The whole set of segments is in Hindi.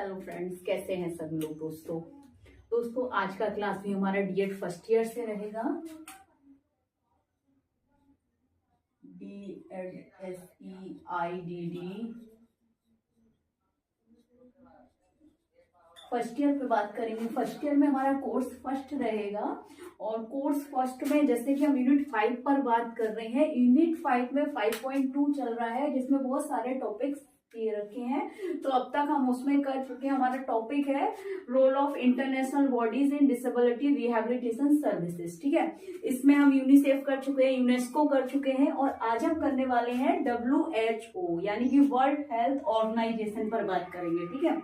हेलो फ्रेंड्स, कैसे हैं सब लोग। दोस्तों आज का क्लास भी हमारा डीएड फर्स्ट ईयर से रहेगा। DED फर्स्ट ईयर पे बात करेंगे। फर्स्ट ईयर में हमारा कोर्स फर्स्ट रहेगा और कोर्स फर्स्ट में जैसे कि हम यूनिट 5 पर बात कर रहे हैं। यूनिट 5 में 5.2 चल रहा है जिसमें बहुत सारे टॉपिक्स दे रखे हैं। तो अब तक हम उसमें कर चुके हैं। हमारा टॉपिक है role of international bodies in disability rehabilitation services. ठीक है, इसमें हम यूनिसेफ कर चुके हैं, यूनेस्को कर चुके हैं और आज हम करने वाले हैं WHO यानी कि वर्ल्ड हेल्थ ऑर्गेनाइजेशन पर बात करेंगे। ठीक है,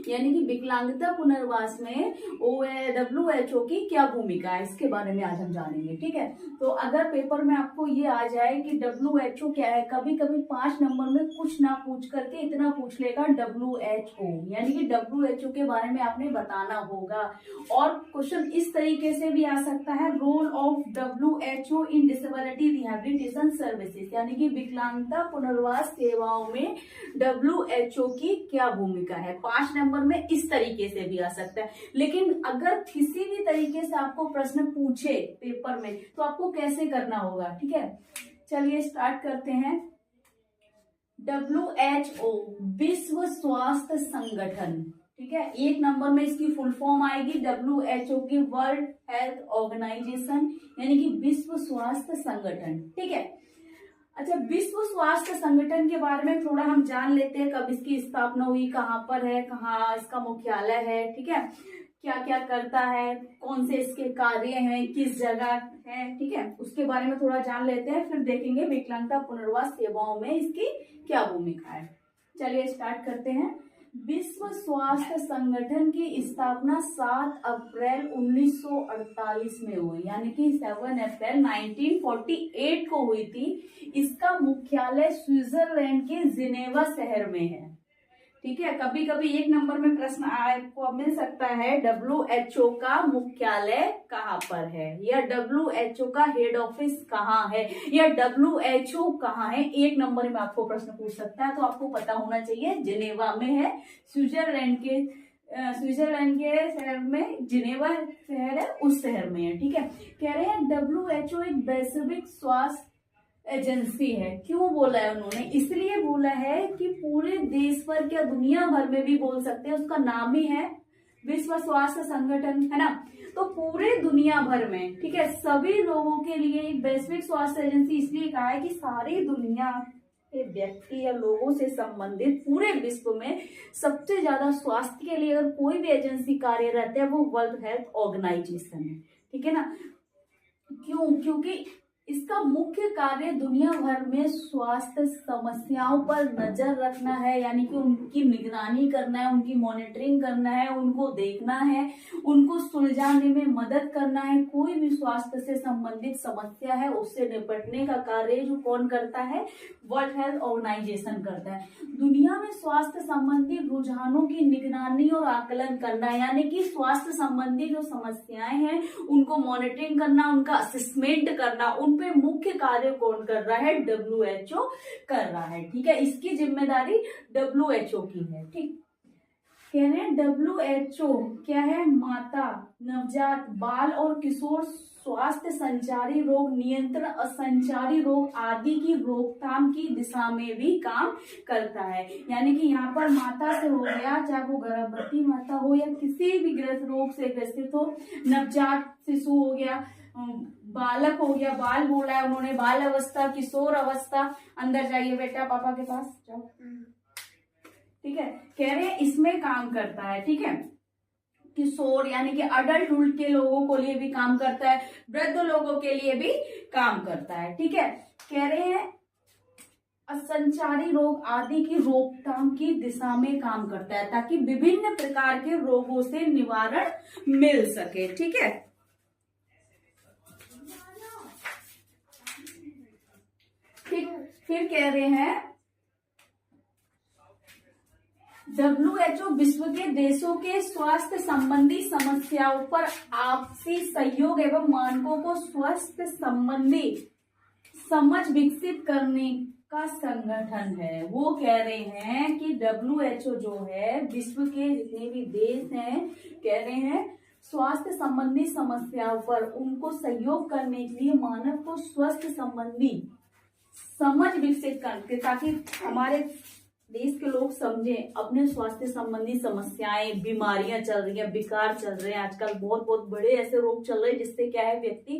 यानी कि विकलांगता पुनर्वास में WHO की क्या भूमिका है, इसके बारे में आज हम जानेंगे। ठीक है, तो अगर पेपर में आपको ये आ जाए कि WHO क्या है, कभी कभी 5 नंबर में कुछ ना पूछ करके इतना पूछ लेगा WHO, यानी कि WHO के बारे में आपने बताना होगा। और क्वेश्चन इस तरीके से भी आ सकता है, role of WHO in disability rehabilitation services, यानी कि विकलांगता पुनर्वास सेवाओं में WHO की क्या भूमिका है। 5 नंबर में इस तरीके से भी आ सकता है। लेकिन अगर किसी भी तरीके से आपको प्रश्न पूछे पेपर में तो आपको कैसे करना होगा। ठीक है, चलिए स्टार्ट करते हैं। WHO विश्व स्वास्थ्य संगठन। ठीक है, 1 नंबर में इसकी फुल फॉर्म आएगी WHO की वर्ल्ड हेल्थ ऑर्गेनाइजेशन, यानी कि विश्व स्वास्थ्य संगठन। ठीक है, अच्छा, विश्व स्वास्थ्य संगठन के बारे में थोड़ा हम जान लेते हैं। कब इसकी स्थापना हुई, कहाँ पर है, कहाँ इसका मुख्यालय है। ठीक है, क्या क्या करता है, कौन से इसके कार्य हैं, किस जगह है। ठीक है, उसके बारे में थोड़ा जान लेते हैं, फिर देखेंगे विकलांगता पुनर्वास सेवाओं में इसकी क्या भूमिका है। चलिए स्टार्ट करते हैं। विश्व स्वास्थ्य संगठन की स्थापना 7 अप्रैल 1948 में हुई, यानी कि 7 अप्रैल 1948 को हुई थी। इसका मुख्यालय स्विट्जरलैंड के जिनेवा शहर में है। ठीक है, कभी कभी 1 नंबर में प्रश्न आपको मिल सकता है, WHO का मुख्यालय कहाँ पर है, या WHO का हेड ऑफिस कहाँ है, या WHO कहाँ है। 1 नंबर में आपको प्रश्न पूछ सकता है, तो आपको पता होना चाहिए जिनेवा में है, स्विट्जरलैंड के शहर में, जिनेवा शहर है, उस शहर में है। ठीक है, कह रहे हैं WHO एक वैश्विक स्वास्थ्य एजेंसी है। क्यों बोला है उन्होंने, इसलिए बोला है कि पूरे देश पर, क्या दुनिया भर में भी बोल सकते हैं, उसका नाम ही है विश्व स्वास्थ्य संगठन, है ना। तो पूरे दुनिया भर में, ठीक है, सभी लोगों के लिए एक वैश्विक स्वास्थ्य एजेंसी इसलिए कहा है कि सारी दुनिया के व्यक्ति या लोगों से संबंधित पूरे विश्व में सबसे ज्यादा स्वास्थ्य के लिए अगर कोई भी एजेंसी कार्यरत है वो वर्ल्ड हेल्थ ऑर्गेनाइजेशन है। ठीक है ना, क्योंकि इसका मुख्य कार्य दुनिया भर में स्वास्थ्य समस्याओं पर नजर रखना है, यानी कि उनकी निगरानी करना है, उनकी मॉनिटरिंग करना है, उनको देखना है, उनको सुलझाने में मदद करना है। कोई भी स्वास्थ्य से संबंधित समस्या है उससे निपटने का कार्य जो कौन करता है, वर्ल्ड हेल्थ ऑर्गेनाइजेशन करता है। दुनिया में स्वास्थ्य संबंधी रुझानों की निगरानी और आकलन करना, यानी कि स्वास्थ्य संबंधी जो समस्याएं हैं उनको मॉनिटरिंग करना, उनका असेसमेंट करना, उन पे मुख्य कार्य कौन कर रहा है, WHO कर रहा है। ठीक है, इसकी जिम्मेदारी WHO की है। ठीक, कह रहे हैं WHO क्या है, माता, नवजात, बाल और किशोर स्वास्थ्य, संचारी रोग नियंत्रण, असंचारी रोग आदि की रोकथाम की दिशा में भी काम करता है। यानी कि यहाँ पर माता से हो गया, चाहे वो गर्भवती माता हो या किसी भी ग्रस्त रोग से ग्रसित हो, नवजात शिशु हो गया, बालक हो गया, बाल बोला है उन्होंने, बाल अवस्था, किशोर अवस्था। अंदर जाइए बेटा, पापा के पास जाओ। ठीक है, कह रहे हैं इसमें काम करता है। ठीक है, किशोर यानी कि अडल्टहुड के लोगों को लिए भी काम करता है, वृद्ध लोगों के लिए भी काम करता है। ठीक है, कह रहे हैं असंचारी रोग आदि की रोकथाम की दिशा में काम करता है, ताकि विभिन्न प्रकार के रोगों से निवारण मिल सके। ठीक है, फिर कह रहे हैं WHO विश्व के देशों के स्वास्थ्य संबंधी समस्याओं पर आपसी सहयोग एवं मानकों को स्वास्थ्य संबंधी समझ विकसित करने का संगठन है। वो कह रहे हैं कि WHO जो है विश्व के जितने भी देश हैं कह रहे हैं स्वास्थ्य संबंधी समस्याओं पर उनको सहयोग करने के लिए मानव को स्वास्थ्य संबंधी समझ विकसित करके ताकि हमारे देश के लोग समझें अपने स्वास्थ्य संबंधी समस्याएं, बीमारियां चल रही हैं, विकार चल रहे हैं, आजकल बहुत बहुत बड़े ऐसे रोग चल रहे हैं जिससे क्या है व्यक्ति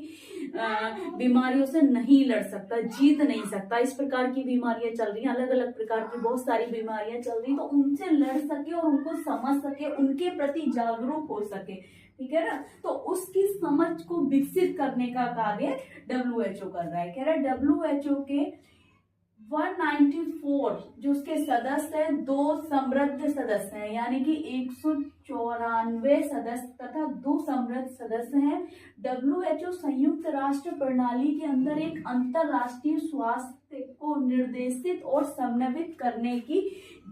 बीमारियों से नहीं लड़ सकता, जीत नहीं सकता। इस प्रकार की बीमारियां चल रही हैं, अलग अलग प्रकार की बहुत सारी बीमारियां चल रही हैं, तो उनसे लड़ सके और उनको समझ सके, उनके प्रति जागरूक हो सके, ठीक है ना। तो उसकी समझ को विकसित करने का कार्य WHO कर रहा है। कह रहा है WHO के 194 जो उसके सदस्य हैं, 2 समृद्ध सदस्य हैं, यानी कि 194 सदस्य तथा 2 समृद्ध सदस्य हैं। WHO संयुक्त राष्ट्र प्रणाली के अंदर एक अंतरराष्ट्रीय स्वास्थ्य को निर्देशित और समन्वित करने की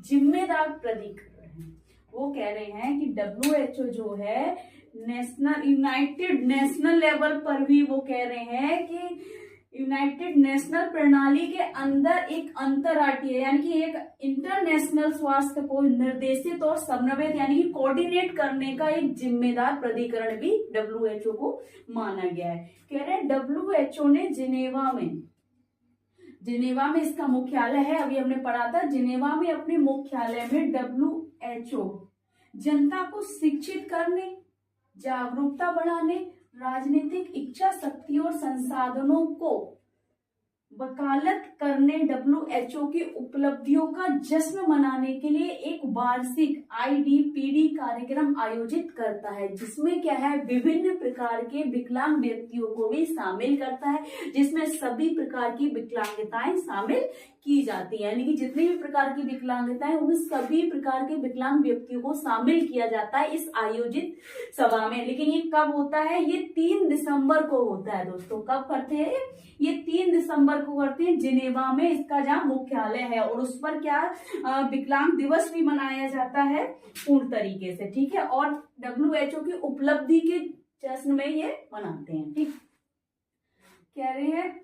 जिम्मेदार प्राधिकरण है। वो कह रहे हैं कि WHO जो है यूनाइटेड नेशनल लेवल पर भी वो कह रहे हैं कि यूनाइटेड नेशनल प्रणाली के अंदर एक अंतरराष्ट्रीय यानी कि एक इंटरनेशनल स्वास्थ्य को निर्देशित और समन्वित यानी कि कोऑर्डिनेट करने का एक जिम्मेदार प्राधिकरण भी WHO को माना गया है। कह रहे हैं WHO ने जिनेवा में इसका मुख्यालय है, अभी हमने पढ़ा था, जिनेवा में अपने मुख्यालय में WHO जनता को शिक्षित करने, जागरूकता बढ़ाने, राजनीतिक इच्छा शक्ति और संसाधनों को वकालत करने, WHO की उपलब्धियों का जश्न मनाने के लिए एक वार्षिक IDPD कार्यक्रम आयोजित करता है, जिसमें क्या है विभिन्न प्रकार के विकलांग व्यक्तियों को भी शामिल करता है, जिसमें सभी प्रकार की विकलांगताएं शामिल की जाती है, यानी कि जितनी भी प्रकार की विकलांगताएं उन सभी प्रकार के विकलांग व्यक्तियों को शामिल किया जाता है इस आयोजित सभा में। लेकिन ये कब होता है? ये 3 दिसंबर को होता है दोस्तों। कब करते हैं? ये 3 दिसंबर को करते हैं जिनेवा में, इसका जहाँ मुख्यालय है, और उस पर क्या विकलांग दिवस भी मनाया जाता है पूर्ण तरीके से, ठीक है। और WHO की उपलब्धि के जश्न में ये मनाते हैं, ठीक। कह रहे हैं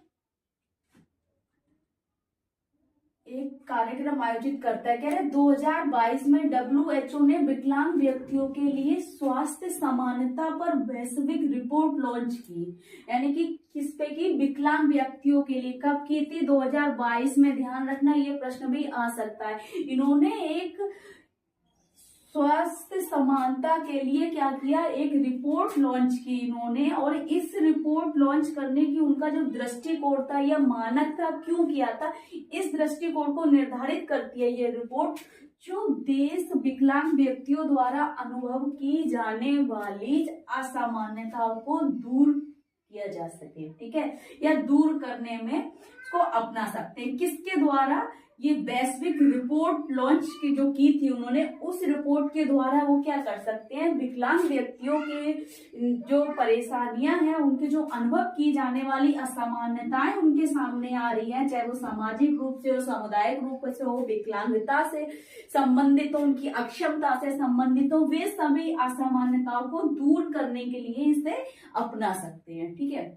एक कार्यक्रम आयोजित करता है। कह रहे 2022 में WHO ने विकलांग व्यक्तियों के लिए स्वास्थ्य समानता पर वैश्विक रिपोर्ट लॉन्च की, यानी कि किस पे की? विकलांग व्यक्तियों के लिए। कब की थी? 2022 में। ध्यान रखना ये प्रश्न भी आ सकता है। इन्होंने एक स्वास्थ्य समानता के लिए क्या किया? एक रिपोर्ट लॉन्च की इन्होंने, और इस रिपोर्ट लॉन्च करने की उनका जो दृष्टिकोण था या मानक था, क्यों किया था? इस दृष्टिकोण को निर्धारित करती है ये रिपोर्ट, जो देश विकलांग व्यक्तियों द्वारा अनुभव की जाने वाली असामान्यताओं को दूर किया जा सके, ठीक है, या दूर करने में इसको अपना सकते हैं। किसके द्वारा? ये वैश्विक रिपोर्ट लॉन्च की जो की थी उन्होंने, उस रिपोर्ट के द्वारा वो क्या कर सकते हैं? विकलांग व्यक्तियों के जो परेशानियां हैं, उनके जो अनुभव की जाने वाली असामान्यताएं उनके सामने आ रही हैं, चाहे वो सामाजिक रूप से हो, सामुदायिक रूप से हो, विकलांगता से संबंधित हो, उनकी अक्षमता से संबंधित हो, वे सभी असामान्यताओं को दूर करने के लिए इसे अपना सकते हैं, ठीक है।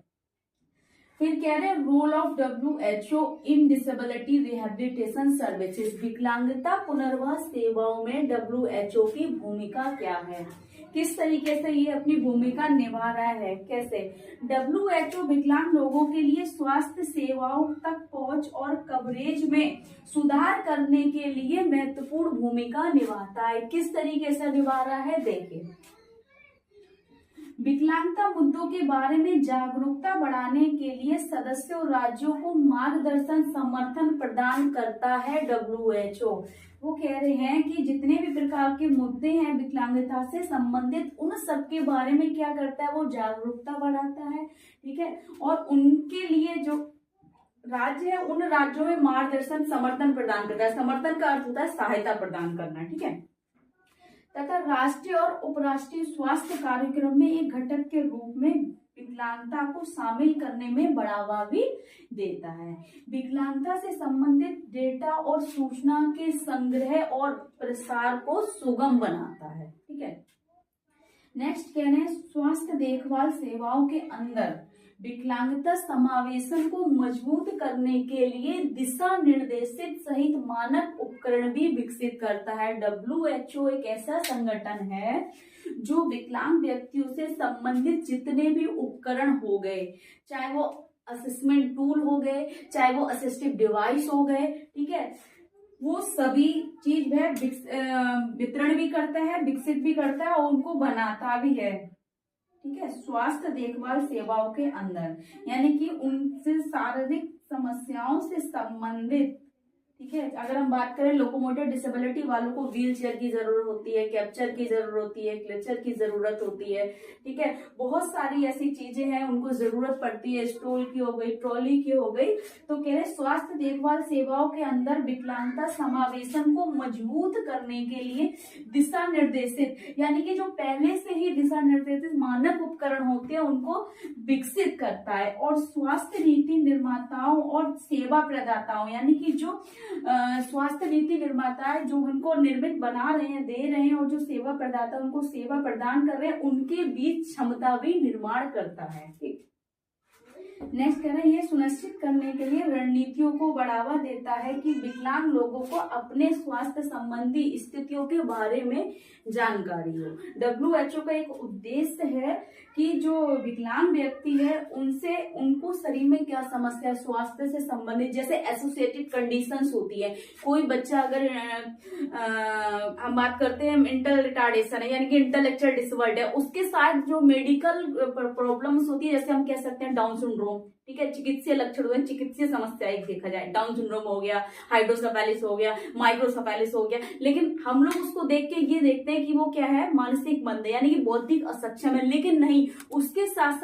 फिर कह रहे हैं role of WHO in disability rehabilitation services, विकलांगता पुनर्वास सेवाओं में WHO की भूमिका क्या है, किस तरीके से ये अपनी भूमिका निभा रहा है, कैसे? WHO विकलांग लोगों के लिए स्वास्थ्य सेवाओं तक पहुंच और कवरेज में सुधार करने के लिए महत्वपूर्ण भूमिका निभाता है। किस तरीके से निभा रहा है? देखिए, विकलांगता मुद्दों के बारे में जागरूकता बढ़ाने के लिए सदस्यों और राज्यों को मार्गदर्शन समर्थन प्रदान करता है WHO। वो कह रहे हैं कि जितने भी प्रकार के मुद्दे हैं विकलांगता से संबंधित, उन सब के बारे में क्या करता है? वो जागरूकता बढ़ाता है, ठीक है, और उनके लिए जो राज्य है उन राज्यों में मार्गदर्शन समर्थन प्रदान करता है। समर्थन का अर्थ होता है सहायता प्रदान करना, ठीक है, तथा राष्ट्रीय और उपराष्ट्रीय स्वास्थ्य कार्यक्रम में एक घटक के रूप में विकलांगता को शामिल करने में बढ़ावा भी देता है। विकलांगता से संबंधित डेटा और सूचना के संग्रह और प्रसार को सुगम बनाता है, ठीक है। नेक्स्ट कह रहे हैं स्वास्थ्य देखभाल सेवाओं के अंदर विकलांगता समावेशन को मजबूत करने के लिए दिशा निर्देशित सहित मानक उपकरण भी विकसित करता है। WHO एक ऐसा संगठन है जो विकलांग व्यक्तियों से संबंधित जितने भी उपकरण हो गए, चाहे वो असेसमेंट टूल हो गए, चाहे वो असिस्टिव डिवाइस हो गए, ठीक है, वो सभी चीज वह वितरण भी करता है, विकसित भी करता है और उनको बनाता भी है, ठीक है। स्वास्थ्य देखभाल सेवाओं के अंदर, यानी कि उनसे शारीरिक समस्याओं से संबंधित, ठीक है। अगर हम बात करें लोकोमोटर डिसेबिलिटी वालों को व्हील चेयर की जरूरत होती है, कैप्चर की जरूरत होती है, क्लचर की जरूरत होती है, ठीक है। बहुत सारी ऐसी चीजें हैं उनको जरूरत पड़ती है, स्टूल की हो गई, ट्रॉली की हो गई। तो कह रहे स्वास्थ्य देखभाल सेवाओं के अंदर विकलांगता समावेशन को मजबूत करने के लिए दिशा निर्देशित, यानी कि जो पहले से ही दिशा निर्देशित मानक उपकरण होते हैं उनको विकसित करता है। और स्वास्थ्य नीति निर्माताओं और सेवा प्रदाताओं, यानी कि जो स्वास्थ्य नीति निर्माता है जो उनको निर्मित बना रहे हैं, दे रहे हैं, और जो सेवा प्रदाता उनको सेवा प्रदान कर रहे हैं, उनके बीच क्षमता भी निर्माण करता है। ठीक, नेक्स्ट कह रहे हैं, ये सुनिश्चित करने के लिए रणनीतियों को बढ़ावा देता है कि विकलांग लोगों को अपने स्वास्थ्य संबंधी स्थितियों के बारे में जानकारी हो। WHO का एक उद्देश्य है कि जो विकलांग व्यक्ति है उनसे, उनको शरीर में क्या समस्या, स्वास्थ्य से संबंधित, जैसे एसोसिएटेड कंडीशंस होती है। कोई बच्चा अगर हम बात करते हैं मेंटल रिटार्डेशन है, यानी कि इंटेलेक्चुअल डिसऑर्डर है, उसके साथ जो मेडिकल प्रॉब्लम्स होती है, जैसे हम कह सकते हैं डाउन सिंड्रोम, ठीक है, चिकित्सीय लक्षण हुए, चिकित्सीय समस्या एक देखा जाए, डाउन सिंड्रोम हो गया, हाइड्रोसेफेलिस हो गया, माइक्रोसेफेलिस हो गया, लेकिन हम लोग उसको देख के ये देखते हैं कि वो क्या है, मानसिक मंद है, यानी कि बौद्धिक असक्षम है। लेकिन नहीं, उसके साथ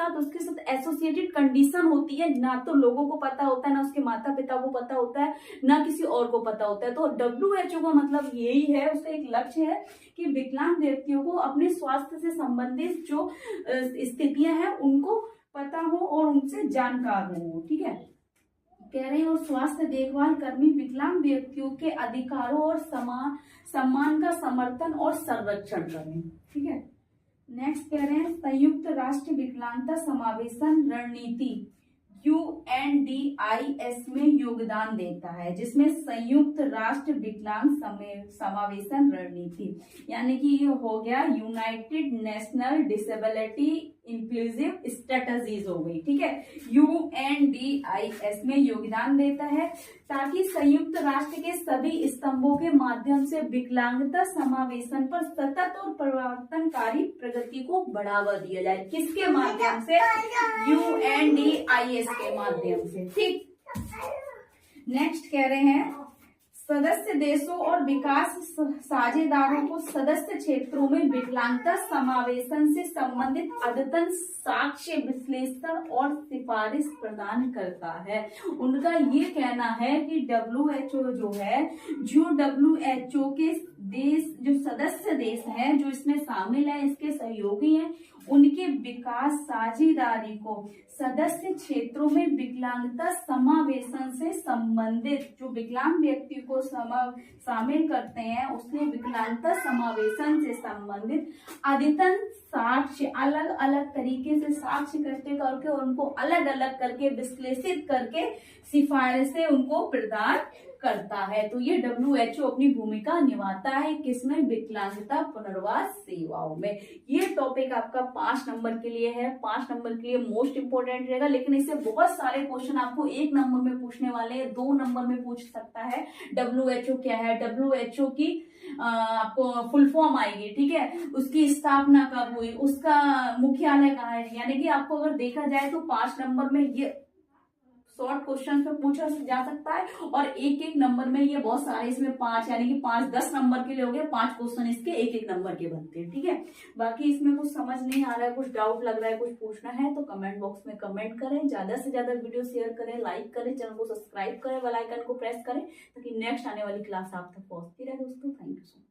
एसोसिएटेड कंडीशन होती है, ना तो लोगों को पता होता है, ना उसके माता पिता को पता होता है, ना किसी और को पता होता है। तो WHO का मतलब यही है, उसका एक लक्ष्य है कि विकलांग व्यक्तियों को अपने स्वास्थ्य से संबंधित जो स्थितियां हैं उनको पता हो और उनसे जानकार हो, ठीक है। कह रहे हैं और स्वास्थ्य देखभाल कर्मी विकलांग व्यक्तियों के अधिकारों और सम्मान का समर्थन और संरक्षण करें, ठीक है। नेक्स्ट कह रहे हैं संयुक्त राष्ट्र विकलांगता समावेशन रणनीति UNDIS में योगदान देता है, जिसमें संयुक्त राष्ट्र विकलांग समावेशन रणनीति, यानी कि ये हो गया United national disability inclusive strategies हो गई, ठीक है। UNDIS में योगदान देता है ताकि संयुक्त राष्ट्र के सभी स्तंभों के माध्यम से विकलांगता समावेशन पर सतत और परिवर्तनकारी प्रगति को बढ़ावा दिया जाए। किसके माध्यम से? UNDIS के माध्यम से, ठीक। नेक्स्ट कह रहे हैं सदस्य देशों और विकास साझेदारों को सदस्य क्षेत्रों में विकलांगता समावेशन से संबंधित अद्यतन साक्ष्य विश्लेषण और सिफारिश प्रदान करता है। उनका ये कहना है कि WHO जो है, जो WHO के देश, जो सदस्य देश हैं, जो इसमें शामिल है, इसके सहयोगी हैं, उनके विकास साझेदारी को सदस्य क्षेत्रों में विकलांगता समावेशन से संबंधित, जो विकलांग व्यक्ति को शामिल करते हैं, उसने विकलांगता समावेशन से संबंधित अद्यतन साक्ष्य, अलग अलग तरीके से साक्ष्य इकट्ठे करके उनको अलग अलग करके विश्लेषित करके सिफारिशें उनको प्रदान करता है। तो ये WHO अपनी भूमिका निभाता है किसमें? विकलांगता पुनर्वास सेवाओं में। ये टॉपिक आपका 5 नंबर के लिए है, 5 नंबर के लिए मोस्ट इंपोर्टेंट रहेगा, लेकिन इससे बहुत सारे क्वेश्चन आपको 1 नंबर में पूछने वाले हैं, 2 नंबर में पूछ सकता है। WHO क्या है, WHO की आपको फुल फॉर्म आएगी, ठीक है, उसकी स्थापना कब हुई, उसका मुख्यालय कहाँ है, यानी कि आपको अगर देखा जाए तो 5 नंबर में ये शॉर्ट क्वेश्चन पे पूछा जा सकता है, और एक एक नंबर में ये बहुत सारे, इसमें 5 यानी कि 5-10 नंबर के लिए हो गए, 5 क्वेश्चन इसके एक एक नंबर के बनते हैं, ठीक है। बाकी इसमें कुछ समझ नहीं आ रहा है, कुछ डाउट लग रहा है, कुछ पूछना है तो कमेंट बॉक्स में कमेंट करें, ज्यादा से ज्यादा वीडियो शेयर करें, लाइक करें, चैनल को सब्सक्राइब करें, बेल आइकन को प्रेस करें, ताकि नेक्स्ट आने वाली क्लास आप तक पहुंचती रहे दोस्तों। Thank you so much.